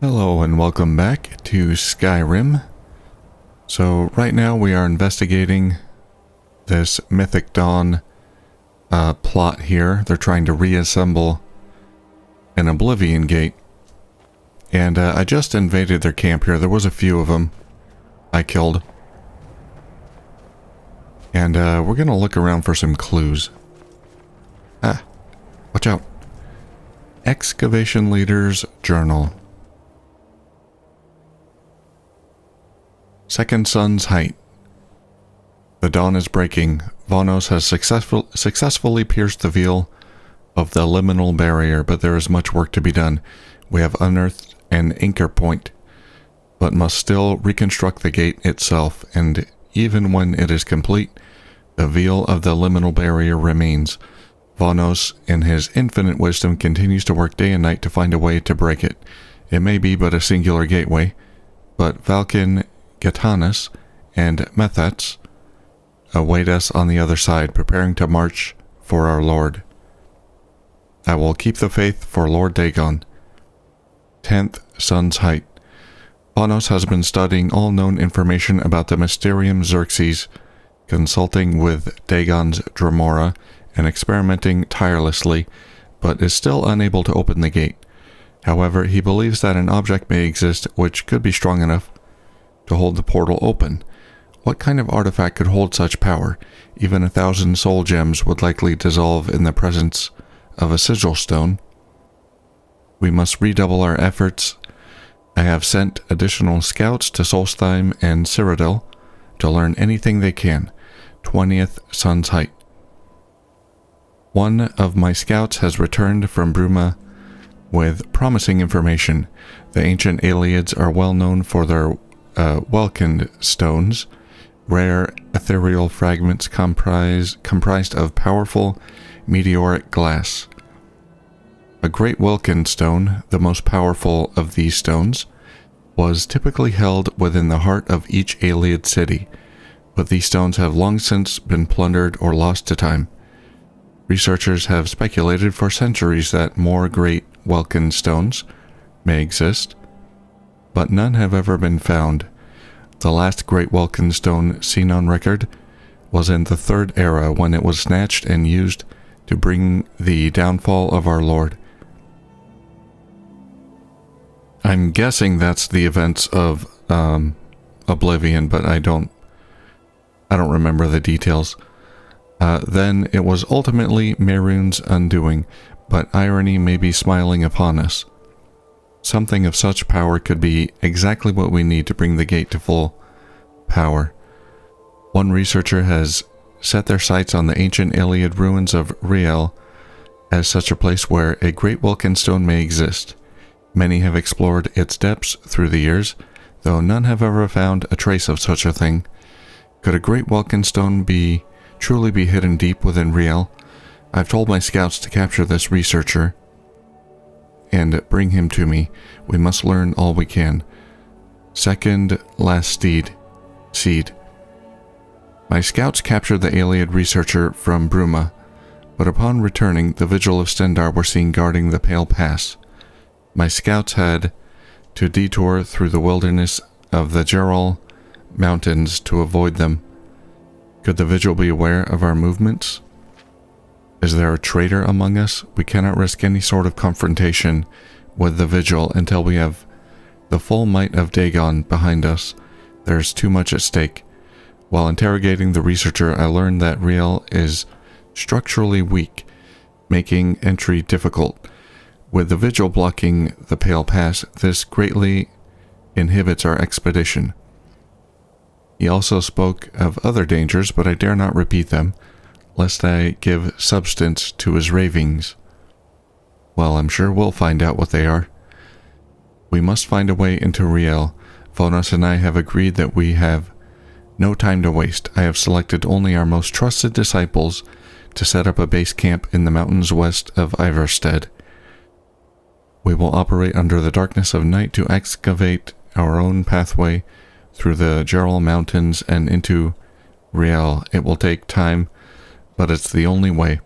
Hello and welcome back to Skyrim. So right now we are investigating this Mythic Dawn plot here. They're trying to reassemble an Oblivion Gate. And I just invaded their camp here. There was a few of them I killed. And we're going to look around for some clues. Ah, watch out. Excavation Leader's Journal. Second Sun's Height. The dawn is breaking. Vonos has successfully pierced the veil of the liminal barrier, but there is much work to be done. We have unearthed an anchor point, but must still reconstruct the gate itself, and even when it is complete, the veil of the liminal barrier remains. Vonos, in his infinite wisdom, continues to work day and night to find a way to break it. It may be but a singular gateway, but Welkynd, Gatanus, and Methats await us on the other side, preparing to march for our Lord. I will keep the faith for Lord Dagon. 10th Sun's Height. Vonos has been studying all known information about the Mysterium Xerxes, consulting with Dagon's Dremora, and experimenting tirelessly, but is still unable to open the gate. However, he believes that an object may exist which could be strong enough to hold the portal open. What kind of artifact could hold such power? Even 1,000 soul gems would likely dissolve in the presence of a sigil stone. We must redouble our efforts. I have sent additional scouts to Solstheim and Cyrodiil to learn anything they can. 20th Sun's Height. One of my scouts has returned from Bruma with promising information. The ancient Ayleids are well known for their Welkynd stones, rare ethereal fragments comprised of powerful meteoric glass. A great Welkynd stone, the most powerful of these stones, was typically held within the heart of each Ayleid city, but these stones have long since been plundered or lost to time. Researchers have speculated for centuries that more great Welkynd stones may exist, but none have ever been found. The last great Welkynd stone seen on record was in the Third Era, when it was snatched and used to bring the downfall of our Lord. I'm guessing that's the events of Oblivion, but I don't remember the details. Then it was ultimately Mehrunes' undoing, but irony may be smiling upon us. Something of such power could be exactly what we need to bring the gate to full power. One researcher has set their sights on the ancient Ayleid ruins of Riel as such a place where a great Welkynd stone may exist. Many have explored its depths through the years, though none have ever found a trace of such a thing. Could a great Welkynd stone truly be hidden deep within Riel? I've told my scouts to capture this researcher and bring him to me. We must learn all we can. Second last seed. My scouts captured the Ayleid researcher from Bruma, but upon returning, the Vigilant of Stendarr were seen guarding the Pale Pass. My scouts had to detour through the wilderness of the Gerol Mountains to avoid them. Could the Vigil be aware of our movements? Is there a traitor among us? We cannot risk any sort of confrontation with the Vigil until we have the full might of Dagon behind us. There's too much at stake. While interrogating the researcher, I learned that Riel is structurally weak, making entry difficult. With the Vigil blocking the Pale Pass, this greatly inhibits our expedition. He also spoke of other dangers, but I dare not repeat them, lest I give substance to his ravings. Well, I'm sure we'll find out what they are. We must find a way into Riel. Vonos and I have agreed that we have no time to waste. I have selected only our most trusted disciples to set up a base camp in the mountains west of Ivarstead. We will operate under the darkness of night to excavate our own pathway through the Gerol Mountains and into Riel. It will take time, but it's the only way.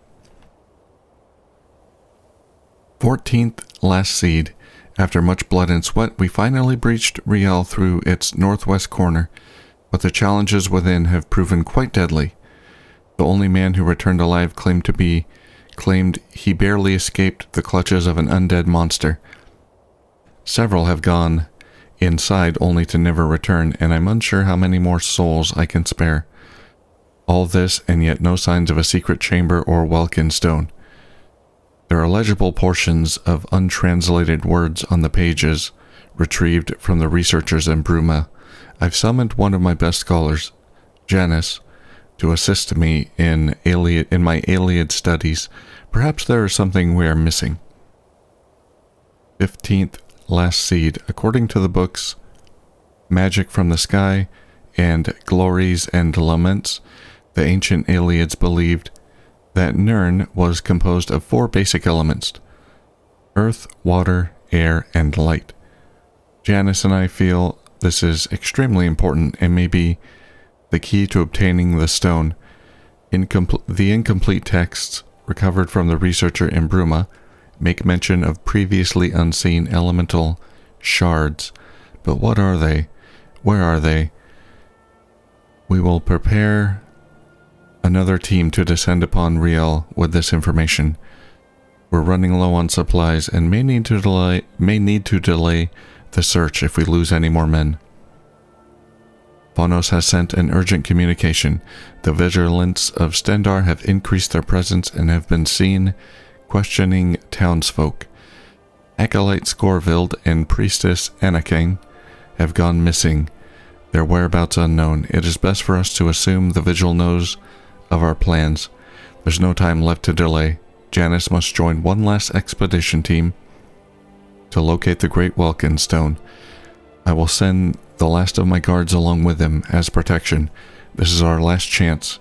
14th Last Seed. After much blood and sweat, we finally breached Riel through its northwest corner, but the challenges within have proven quite deadly. The only man who returned alive claimed he barely escaped the clutches of an undead monster. Several have gone inside only to never return, and I'm unsure how many more souls I can spare. All this, and yet no signs of a secret chamber or Welkynd stone. There are legible portions of untranslated words on the pages, retrieved from the researchers in Bruma. I've summoned one of my best scholars, Janice, to assist me in my Ayleid studies. Perhaps there is something we are missing. 15th Last Seed. According to the books Magic from the Sky and Glories and Laments, the ancient Ayleids believed that Nirn was composed of 4 basic elements: earth, water, air, and light. Janice and I feel this is extremely important and may be the key to obtaining the stone. The incomplete texts recovered from the researcher in Bruma make mention of previously unseen elemental shards, but what are they? Where are they? We will prepare another team to descend upon Riel with this information. We're running low on supplies and may need to delay the search if we lose any more men. Phonos has sent an urgent communication. The Vigilants of Stendarr have increased their presence and have been seen questioning townsfolk. Acolyte Scorvild and Priestess Anakin have gone missing, their whereabouts unknown. It is best for us to assume the Vigil knows of our plans. There's no time left to delay. Janice must join one last expedition team to locate the Great Welkynd Stone. I will send the last of my guards along with him as protection. This is our last chance.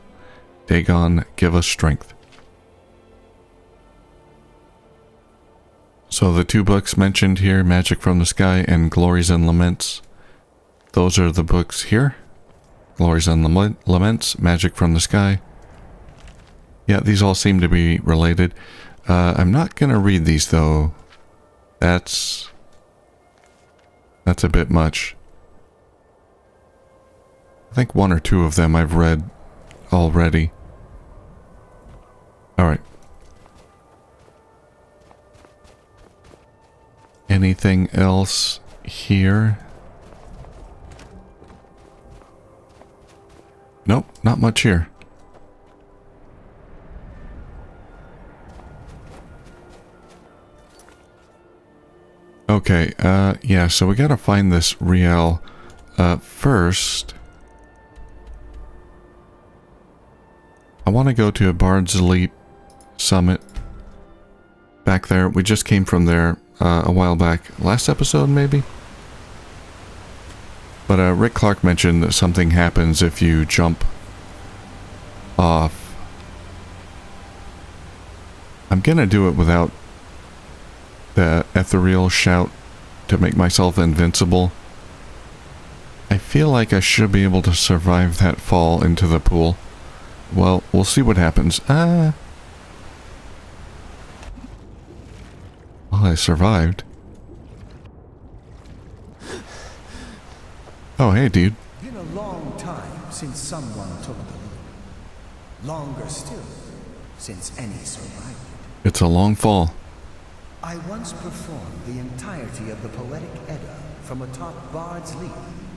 Dagon, give us strength. So the 2 books mentioned here, Magic from the Sky and Glories and Laments, those are the books here. Glories and Laments, Magic from the Sky. Yeah, these all seem to be related. I'm not going to read these though. That's a bit much. I think 1 or 2 of them I've read already. Alright. Anything else here? Nope, not much here. Okay, yeah, so we gotta find this Riel. First, I want to go to a Bard's Leap Summit. Back there, we just came from there a while back. Last episode, maybe? But Rick Clark mentioned that something happens if you jump off. I'm gonna do it without the ethereal shout to make myself invincible. I feel like I should be able to survive that fall into the pool. Well, we'll see what happens. Well, I survived. Oh, hey, dude. It's been a long time since someone took the lead. Longer still, since any survived. It's a long fall. I once performed the entirety of the Poetic Edda from atop Bard's Leap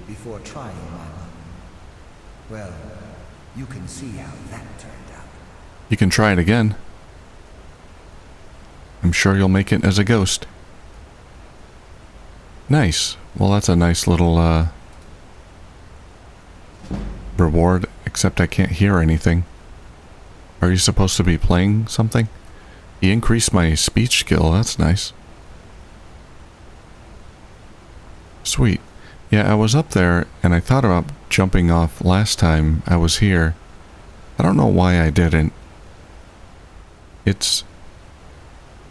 before trying my luck. Well, you can see how that turned out. You can try it again. I'm sure you'll make it as a ghost. Nice. Well, that's a nice little, reward, except I can't hear anything. Are you supposed to be playing something? He increased my speech skill, that's nice. Sweet. Yeah, I was up there, and I thought about jumping off last time I was here. I don't know why I didn't.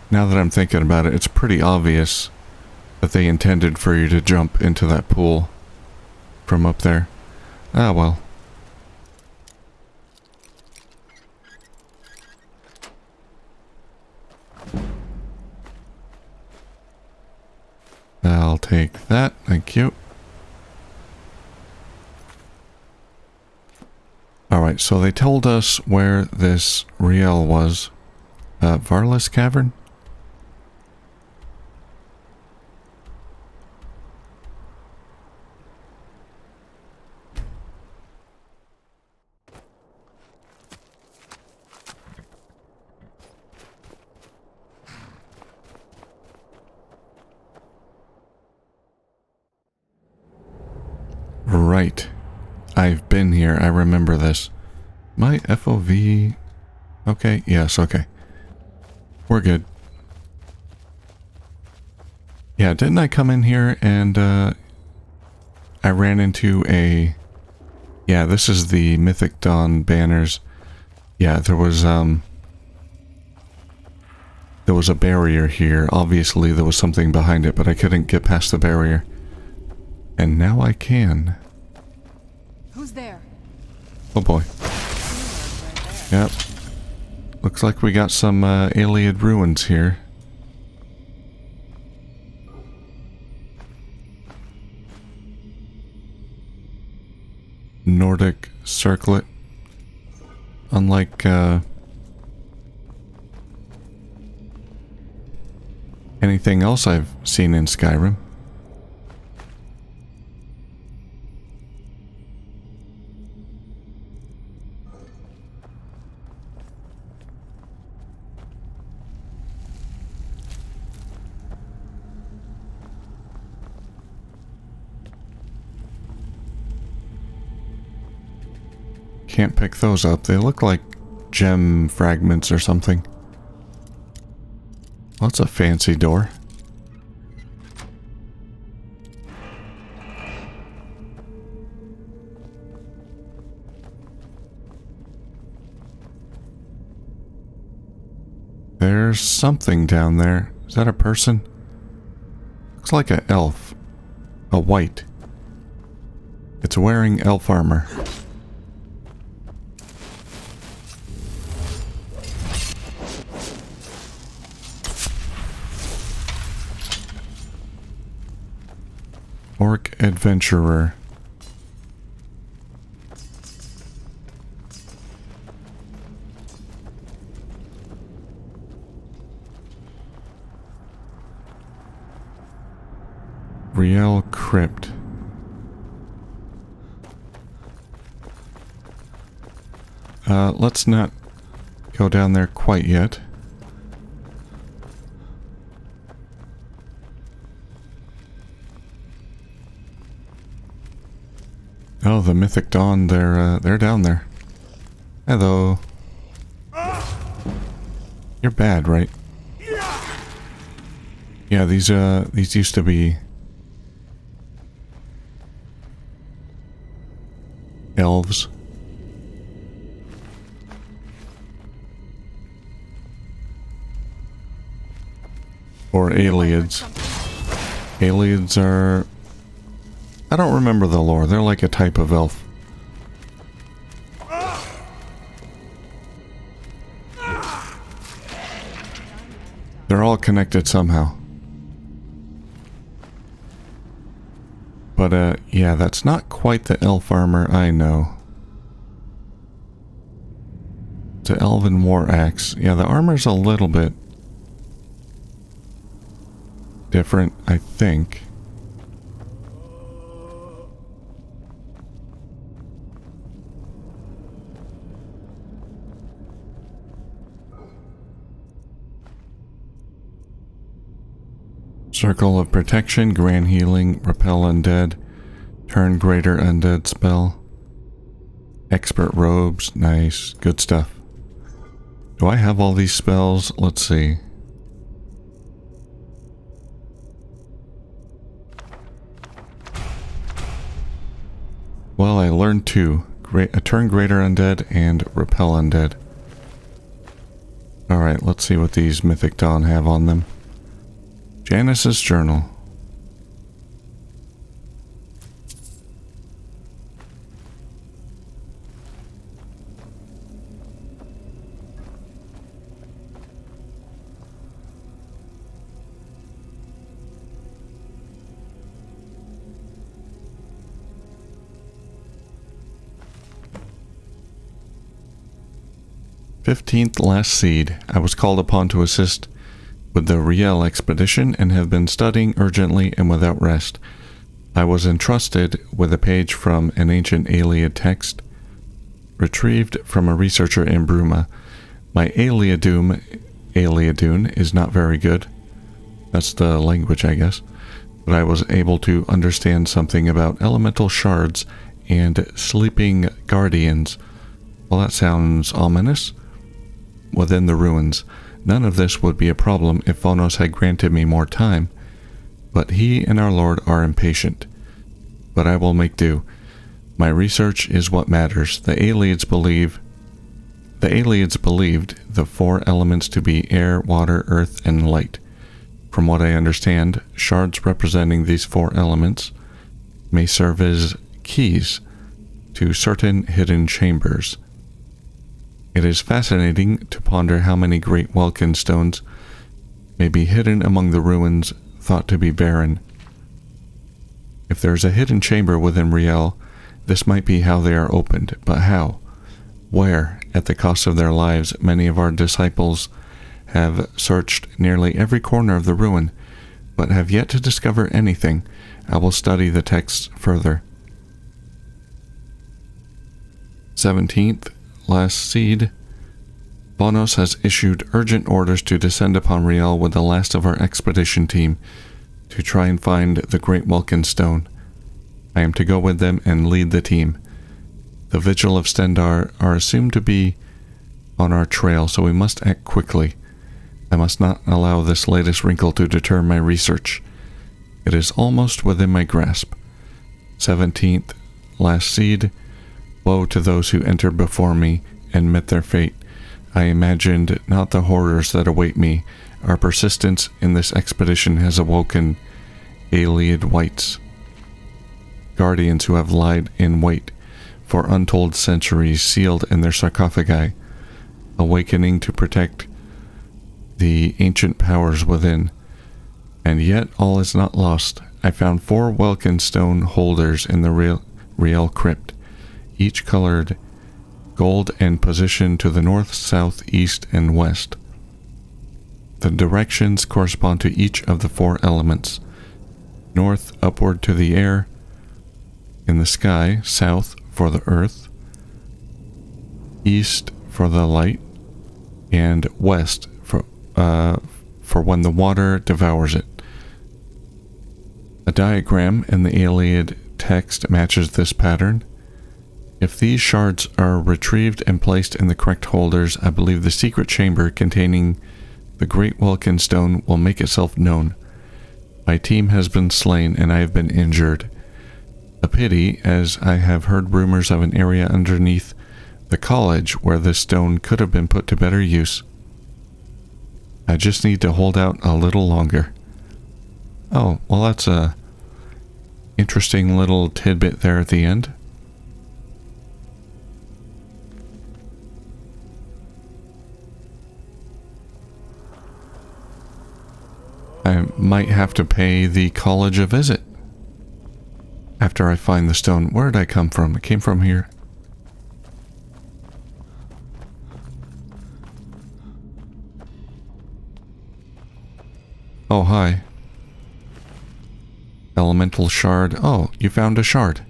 Now that I'm thinking about it, it's pretty obvious that they intended for you to jump into that pool from up there. Ah, well. take that. Thank you. Alright, so they told us where this Riel was. Varlas Cavern? Right. I've been here. I remember this. My FOV... Okay, yes, okay. We're good. Yeah, didn't I come in here and I ran into a... Yeah, this is the Mythic Dawn banners. Yeah, there was a barrier here. Obviously there was something behind it, but I couldn't get past the barrier. And now I can. Who's there? Oh boy. Yep. Looks like we got some Ayleid ruins here. Nordic circlet. Unlike anything else I've seen in Skyrim. Can't pick those up. They look like gem fragments or something. Well, that's a fancy door. There's something down there. Is that a person? Looks like an elf. A white. It's wearing elf armor. Orc adventurer. Riel crypt. Let's not go down there quite yet. Oh, the Mythic Dawn, they're down there. Hello. You're bad, right? Yeah, these used to be elves. Or Ayleids. Ayleids are... I don't remember the lore. They're like a type of elf. They're all connected somehow. But, yeah, that's not quite the elf armor I know. It's an elven war axe. Yeah, the armor's a little bit different, I think. Circle of Protection, Grand Healing, Repel Undead, Turn Greater Undead spell. Expert Robes, nice, good stuff. Do I have all these spells? Let's see. Well, I learned two. Turn Greater Undead and Repel Undead. Alright, let's see what these Mythic Dawn have on them. Janice's Journal. 15th last seed. I was called upon to assist with the Riel expedition and have been studying urgently and without rest. I was entrusted with a page from an ancient Ayleid text retrieved from a researcher in Bruma. My Ayleidun is not very good. That's the language, I guess. But I was able to understand something about elemental shards and sleeping guardians. Well, that sounds ominous. Within the ruins. None of this would be a problem if Phonos had granted me more time. But he and our Lord are impatient. But I will make do. My research is what matters. The Ayleids believed the four elements to be air, water, earth, and light. From what I understand, shards representing these four elements may serve as keys to certain hidden chambers. It is fascinating to ponder how many great Welkynd stones may be hidden among the ruins thought to be barren. If there is a hidden chamber within Riel, this might be how they are opened, but how? Where, at the cost of their lives, many of our disciples have searched nearly every corner of the ruin, but have yet to discover anything. I will study the texts further. 17th last seed. Phonos has issued urgent orders to descend upon Riel with the last of our expedition team to try and find the Great Welkynd Stone. I am to go with them and lead the team. The Vigilant of Stendarr are assumed to be on our trail, so we must act quickly. I must not allow this latest wrinkle to deter my research. It is almost within my grasp. 17th last seed. Woe to those who entered before me and met their fate. I imagined not the horrors that await me. Our persistence in this expedition has awoken Ayleid wights, guardians who have lied in wait for untold centuries, sealed in their sarcophagi, awakening to protect the ancient powers within. And yet all is not lost. I found 4 Welkynd stone holders in the Riel crypt, each colored gold and positioned to the north, south, east, and west. The directions correspond to each of the 4 elements. North, upward to the air, in the sky, south for the earth, east for the light, and west for when the water devours it. A diagram in the Ayleid text matches this pattern. If these shards are retrieved and placed in the correct holders, I believe the secret chamber containing the Great Welkynd Stone will make itself known. My team has been slain and I have been injured. A pity, as I have heard rumors of an area underneath the college where this stone could have been put to better use. I just need to hold out a little longer. Oh, well, that's a interesting little tidbit there at the end. I might have to pay the college a visit after I find the stone. Where did I come from? It came from here. Oh, hi. Elemental shard. Oh, you found a shard.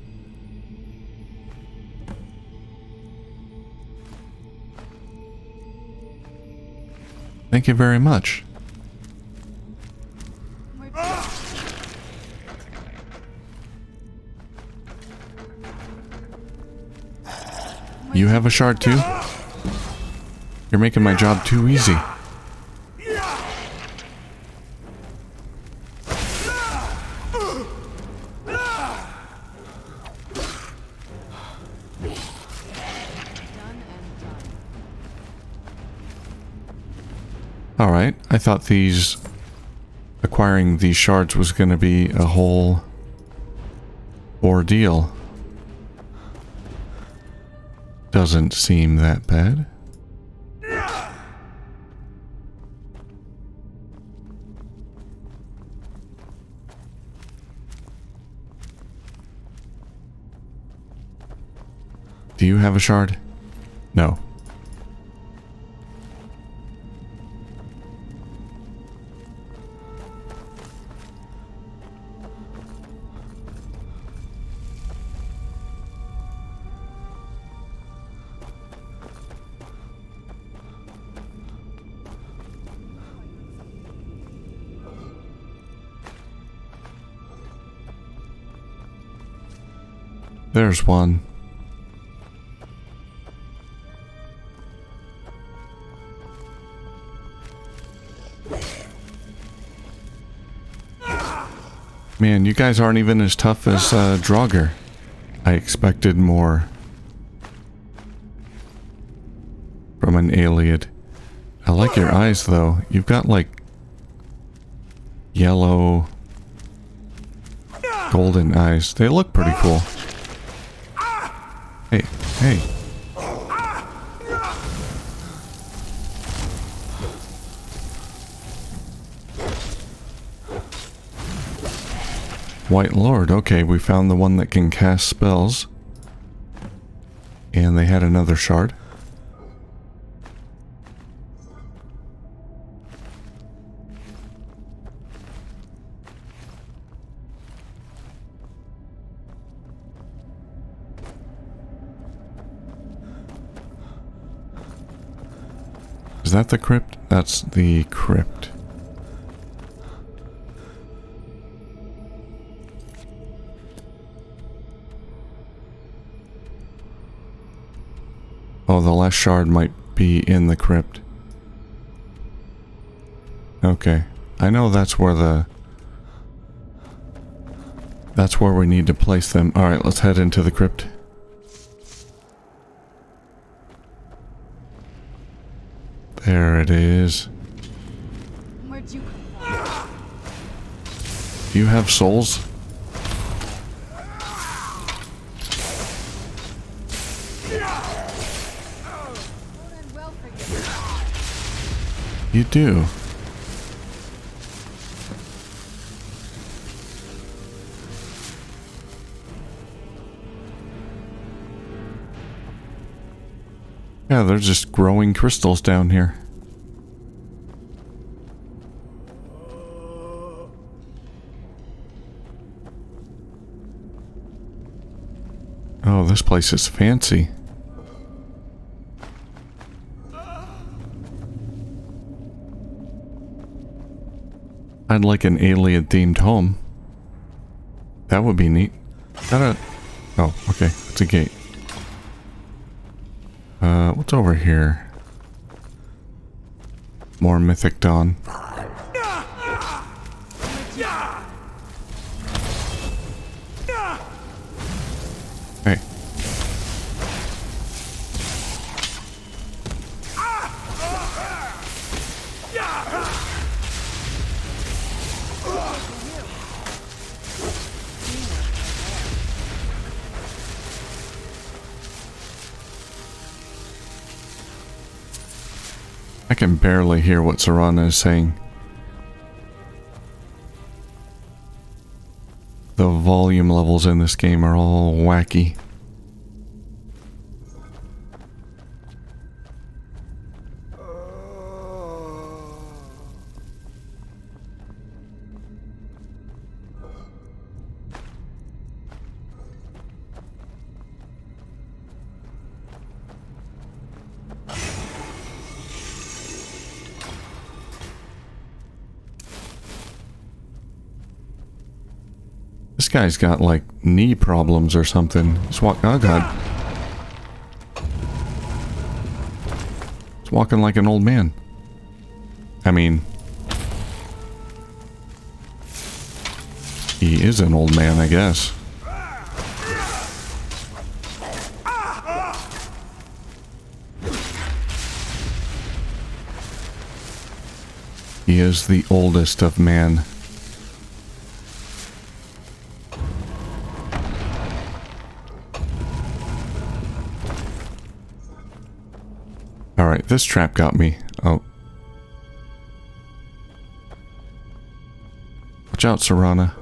Thank you very much. You have a shard too? You're making my job too easy. Alright, I thought acquiring these shards was going to be a whole ordeal. Doesn't seem that bad. Do you have a shard? No. There's one. Man, you guys aren't even as tough as Draugr. I expected more from an Ayleid. I like your eyes though. You've got like yellow, golden eyes. They look pretty cool. Hey, hey. White Lord. Okay, we found the one that can cast spells. And they had another shard. Is that the crypt? That's the crypt. Oh, the last shard might be in the crypt. Okay. I know that's where that's where we need to place them. Alright, let's head into the crypt. There it is. Where'd you come from? Do you have souls? You do. Yeah, they're just growing crystals down here. Oh, this place is fancy. I'd like an Ayleid themed home. That would be neat. Oh, okay. It's a gate. What's over here? More Mythic Dawn. Hey. I can barely hear what Serana is saying. The volume levels in this game are all wacky. This guy's got like knee problems or something. He's oh god. He's walking like an old man. I mean, he is an old man, I guess. He is the oldest of man. Alright, this trap got me. Oh. Watch out, Serana.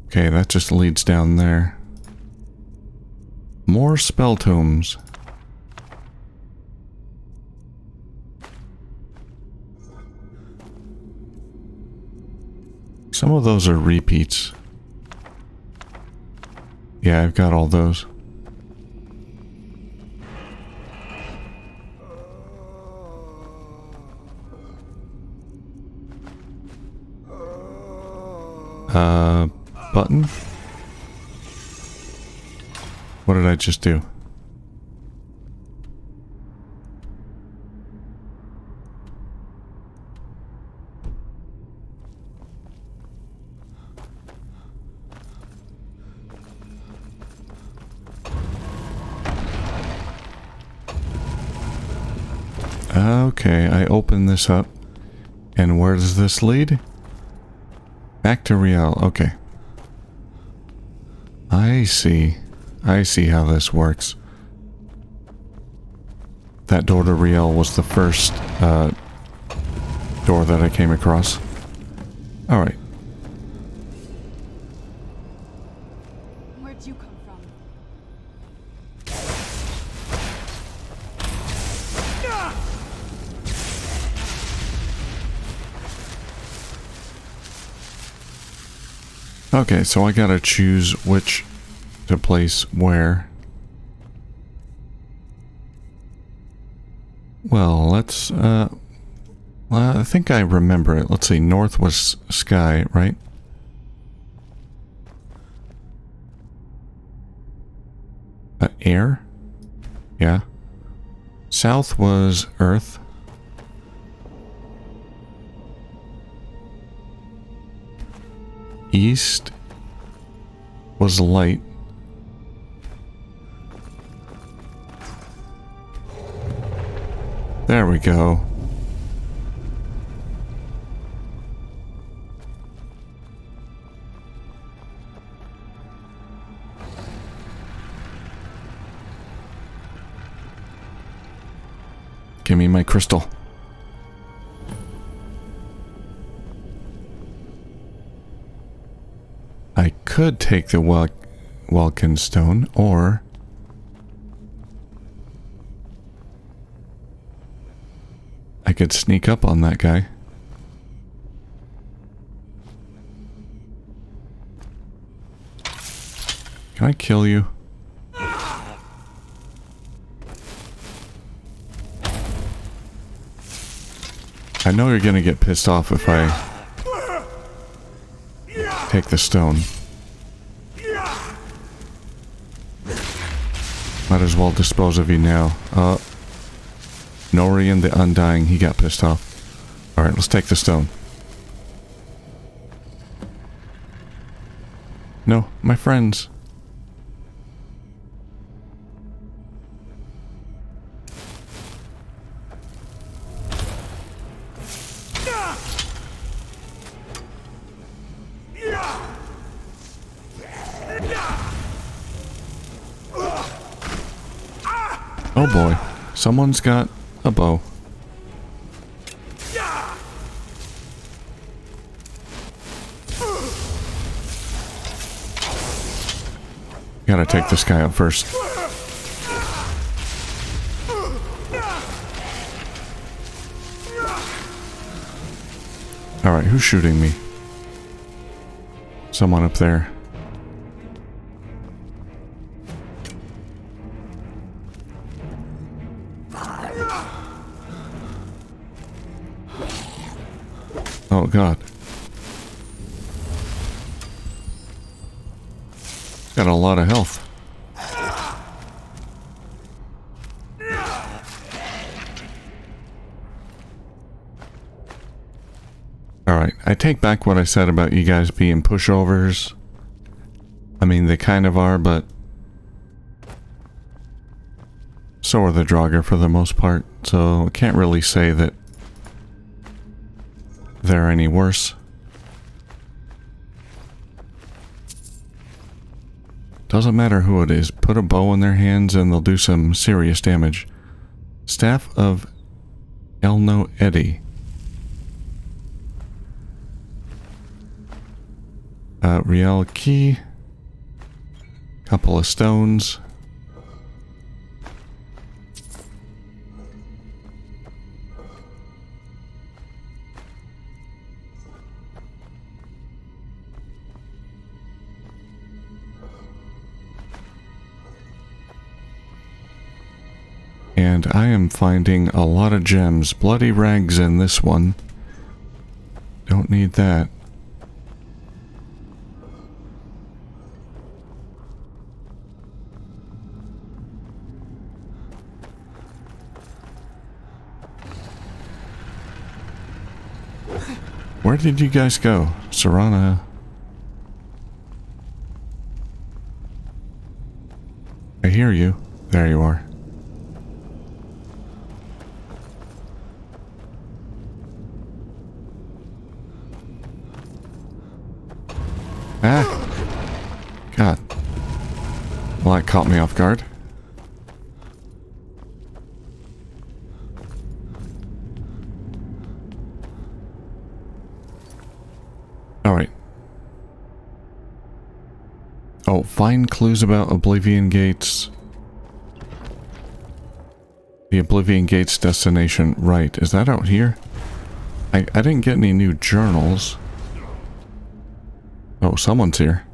Okay, that just leads down there. More spell tomes. Some of those are repeats. Yeah, I've got all those. Button? What did I just do? Okay, I open this up. And where does this lead? Back to Riel. Okay. I see. I see how this works. That door to Riel was the first door that I came across. Alright. Where'd you come from? Okay, so I gotta choose which to place where. Well, let's, I think I remember it. Let's see, north was sky, right? Air? Yeah. South was earth. East was light. There we go. Give me my crystal. I could take the Welkynd stone, or I could sneak up on that guy. Can I kill you? I know you're gonna get pissed off if I take the stone. Might as well dispose of you now. Norian the Undying, he got pissed off. Alright, let's take the stone. No, my friends. Oh boy, someone's got a bow. Gotta take this guy out first. Alright, who's shooting me? Someone up there. Oh god. Got a lot of health. Alright, I take back what I said about you guys being pushovers. I mean, they kind of are, but so are the Draugr for the most part, so I can't really say that they're any worse. Doesn't matter who it is, put a bow in their hands and they'll do some serious damage. Staff of Ayleid. Riel key. Couple of stones. And I am finding a lot of gems. Bloody rags in this one. Don't need that. Where did you guys go? Serana. I hear you. There you are. Ah! God. Well, that caught me off guard. Alright. Oh, find clues about Oblivion Gates. The Oblivion Gates destination. Right. Is that out here? I didn't get any new journals. Oh, someone's here.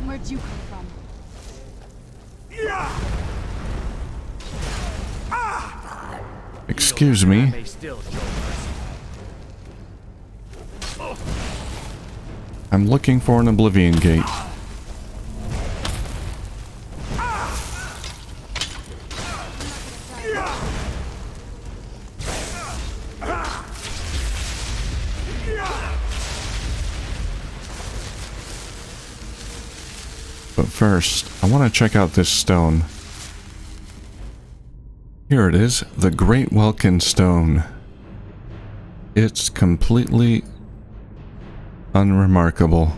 Where'd you come from? Excuse me. I'm looking for an Oblivion Gate. But first, I want to check out this stone. Here it is, the Great Welkynd Stone. It's completely unremarkable.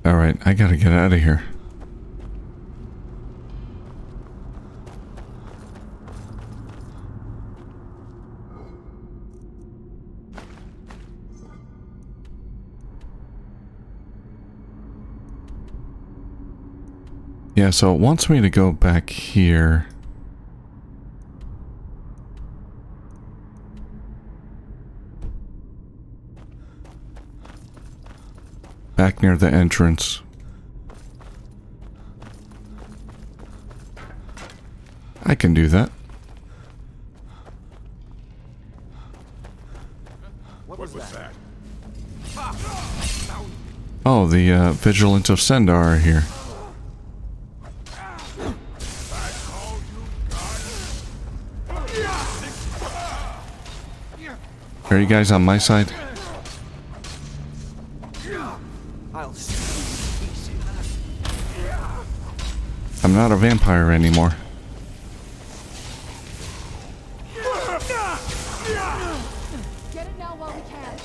Alright, I gotta get out of here. Yeah, so it wants me to go back here. Back near the entrance. I can do that. What was that? Oh, the Vigilant of Stendarr are here. Are you guys on my side? I'm not a vampire anymore. Get it now while we can.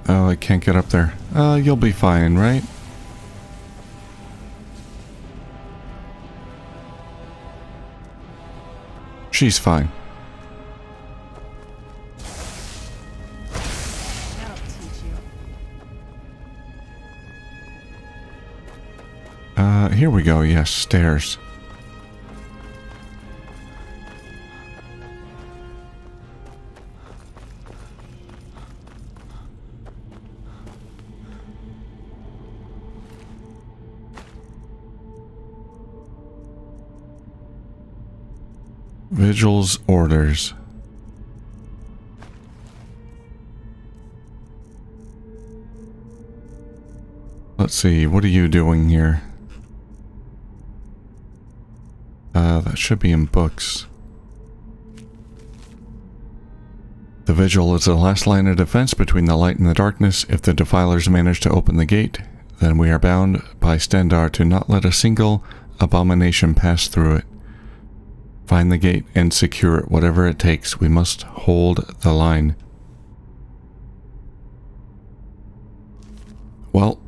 Oh, I can't get up there. You'll be fine, right? She's fine. That'll teach you. Here we go. Yes, stairs. Vigil's orders. Let's see, what are you doing here? That should be in books. The Vigil is the last line of defense between the light and the darkness. If the Defilers manage to open the gate, then we are bound by Stendarr to not let a single abomination pass through it. Find the gate and secure it, whatever it takes. We must hold the line. Well,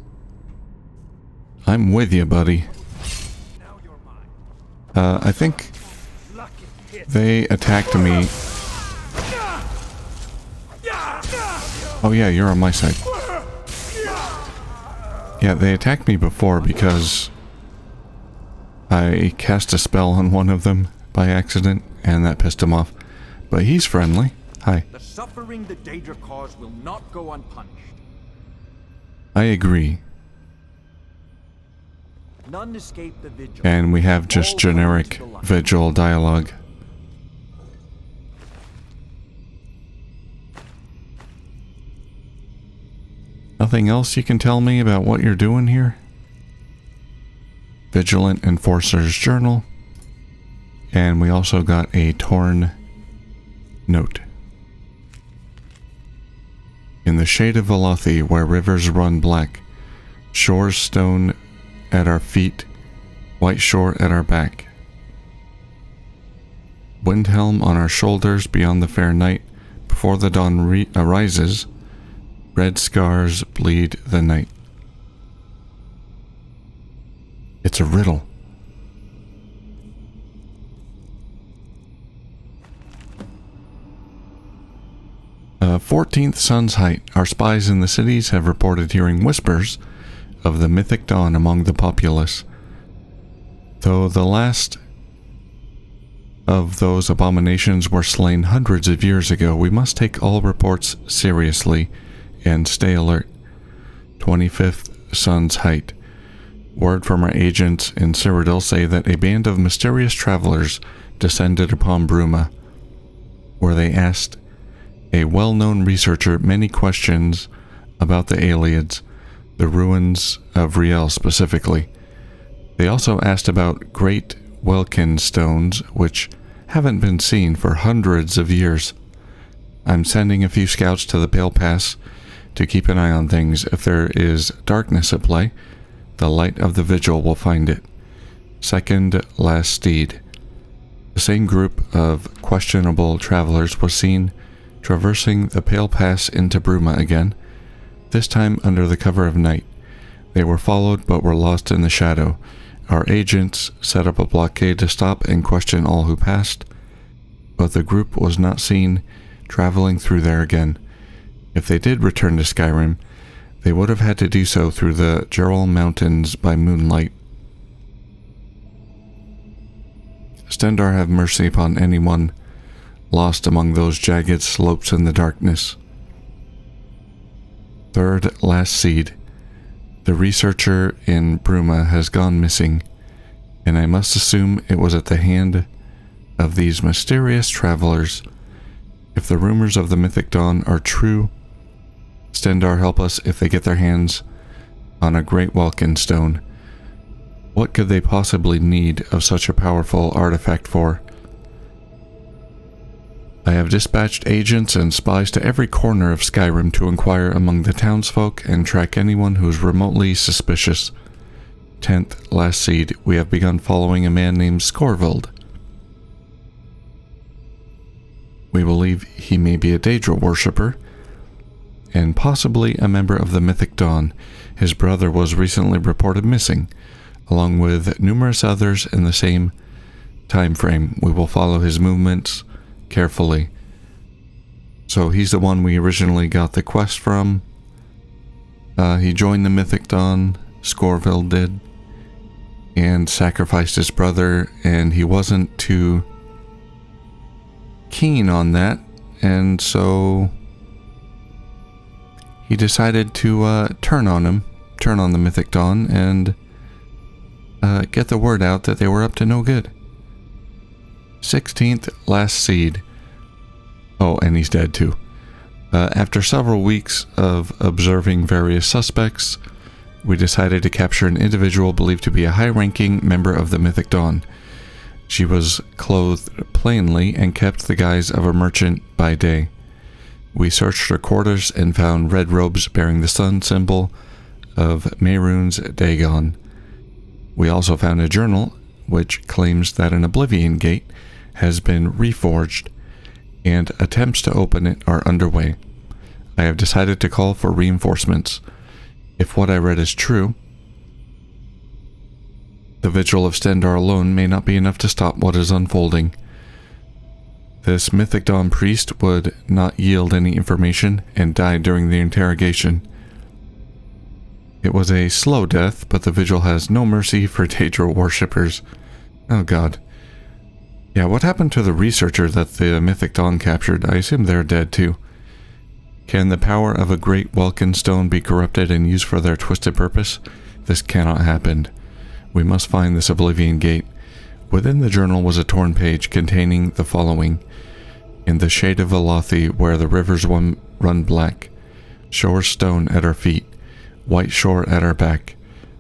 I'm with you, buddy. I think they attacked me. Oh yeah, you're on my side. Yeah, they attacked me before because I cast a spell on one of them by accident, and that pissed him off. But he's friendly. Hi. The suffering the Daedra cause will not go unpunished. I agree. None escape the vigil. And we have just All generic come to the light. vigil dialogue. Nothing else you can tell me about what you're doing here? Vigilant Enforcer's Journal. And we also got a torn note. In the shade of Velothi, where rivers run black, shores stone at our feet, white shore at our back. Windhelm on our shoulders beyond the fair night, before the dawn arises, red scars bleed the night. It's a riddle. 14th sun's height. Our spies in the cities have reported hearing whispers of the mythic dawn among the populace. Though the last of those abominations were slain hundreds of years ago, we must take all reports seriously and stay alert. 25th sun's height. Word from our agents in Cyrodiil say that a band of mysterious travelers descended upon Bruma, where they asked a well-known researcher many questions about the Ayleids, the ruins of Riel specifically. They also asked about great Welkynd stones, which haven't been seen for hundreds of years. I'm sending a few scouts to the Pale Pass to keep an eye on things. If there is darkness at play, the light of the vigil will find it. Second last steed. The same group of questionable travelers was seen traversing the Pale Pass into Bruma again, this time under the cover of night. They were followed but were lost in the shadow. Our agents set up a blockade to stop and question all who passed, but the group was not seen traveling through there again. If they did return to Skyrim, they would have had to do so through the Geralt Mountains by moonlight. Stendarr have mercy upon anyone lost among those jagged slopes in the darkness. Third last seed. The researcher in Bruma has gone missing, and I must assume it was at the hand of these mysterious travelers. If the rumors of the mythic dawn are true, Stendarr help us if they get their hands on a great Welkynd stone. What could they possibly need of such a powerful artifact for? I have dispatched agents and spies to every corner of Skyrim to inquire among the townsfolk and track anyone who is remotely suspicious. 10th last seed. We have begun following a man named Scorvild. We believe he may be a Daedra worshipper and possibly a member of the Mythic Dawn. His brother was recently reported missing, along with numerous others in the same time frame. We will follow his movements carefully. So he's the one we originally got the quest from. He joined the Mythic Dawn, Scorvild did, and sacrificed his brother, and he wasn't too keen on that, and so he decided to turn on the Mythic Dawn, and get the word out that they were up to no good. 16th last seed. Oh, and he's dead too. After several weeks of observing various suspects, we decided to capture an individual believed to be a high-ranking member of the Mythic Dawn. She was clothed plainly and kept the guise of a merchant by day. We searched her quarters and found red robes bearing the sun symbol of Mehrunes Dagon. We also found a journal which claims that an Oblivion Gate has been reforged and attempts to open it are underway. I have decided to call for reinforcements. If what I read is true, the Vigil of Stendarr alone may not be enough to stop what is unfolding. This Mythic Dawn priest would not yield any information and died during the interrogation. It was a slow death, but the Vigil has no mercy for Daedra worshippers. Oh god. Yeah, what happened to the researcher that the Mythic Dawn captured? I assume they're dead too. Can the power of a great Welkynd stone be corrupted and used for their twisted purpose? This cannot happen. We must find this Oblivion Gate. Within the journal was a torn page containing the following. In the shade of Velothi, where the rivers run black, shore stone at our feet, white shore at our back,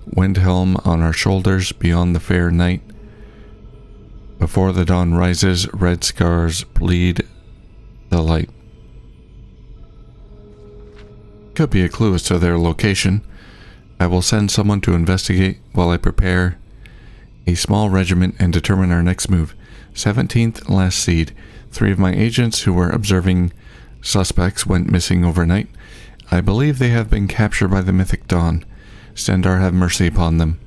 wind helm on our shoulders beyond the fair night. Before the dawn rises, red scars bleed the light. Could be a clue as to their location. I will send someone to investigate while I prepare a small regiment and determine our next move. 17th last seed. 3 of my agents who were observing suspects went missing overnight. I believe they have been captured by the Mythic Dawn. Stendarr have mercy upon them.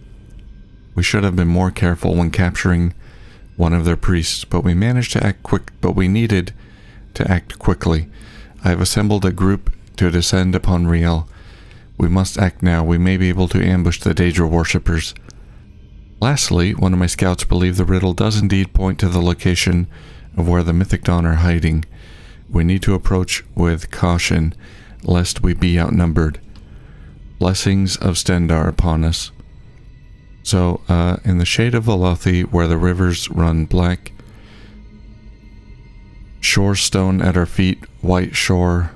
We should have been more careful when capturing one of their priests, but we managed to act needed to act quickly. I have assembled a group to descend upon Riel. We must act now. We may be able to ambush the Daedra worshippers. Lastly, one of my scouts believe the riddle does indeed point to the location of where the Mythic Dawn are hiding. We need to approach with caution, lest we be outnumbered. Blessings of Stendarr upon us. So, in the shade of Velothi, where the rivers run black, shore stone at our feet, white shore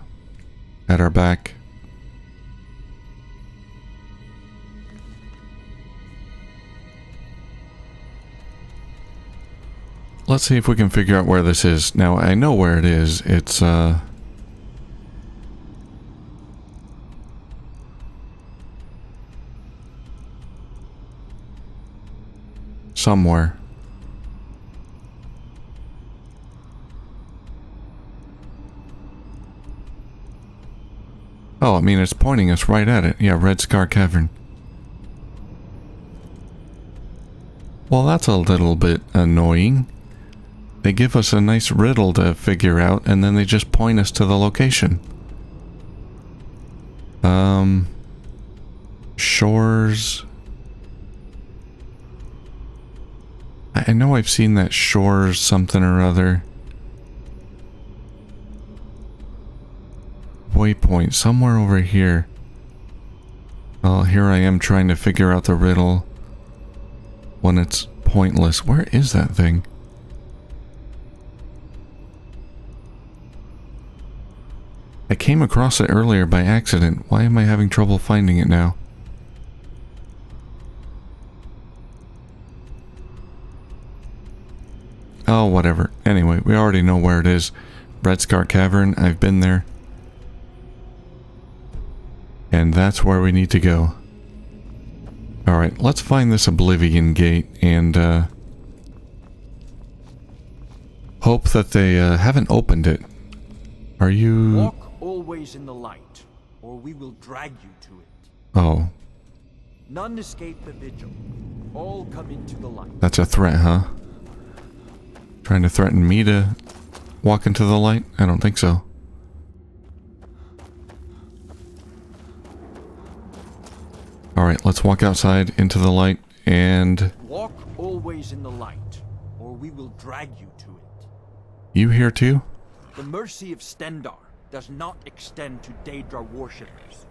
at our back. Let's see if we can figure out where this is. Now, I know where it is. It's, somewhere. Oh, I mean, it's pointing us right at it. Yeah, Red Scar Cavern. Well, that's a little bit annoying. They give us a nice riddle to figure out, and then they just point us to the location. Shores. I know I've seen that shores something or other. Waypoint, somewhere over here. Well, here I am trying to figure out the riddle when it's pointless. Where is that thing? I came across it earlier by accident. Why am I having trouble finding it now? Oh, whatever. Anyway, we already know where it is. Red Scar Cavern, I've been there. And that's where we need to go. Alright, let's find this Oblivion Gate and hope that they haven't opened it. Are you... Walk always in the light, or we will drag you to it. Oh. None escape the vigil. All come into the light. That's a threat, huh? Trying to threaten me to walk into the light? I don't think so. Alright, let's walk outside into the light and... Walk always in the light, or we will drag you to it. You here too? The mercy of Stendarr does not extend to Daedra worshippers.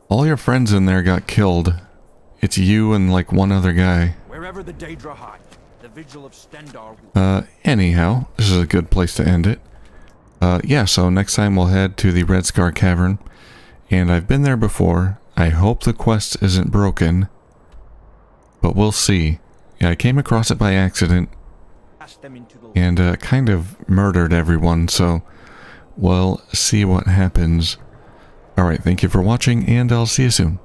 All your friends in there got killed. It's you and like one other guy. Wherever the Daedra hide, the Vigil of Stendarr will... Anyhow, this is a good place to end it. Yeah, so next time we'll head to the Red Scar Cavern. And I've been there before. I hope the quest isn't broken. But we'll see. Yeah, I came across it by accident. And kind of murdered everyone, so we'll see what happens. Alright, thank you for watching, and I'll see you soon.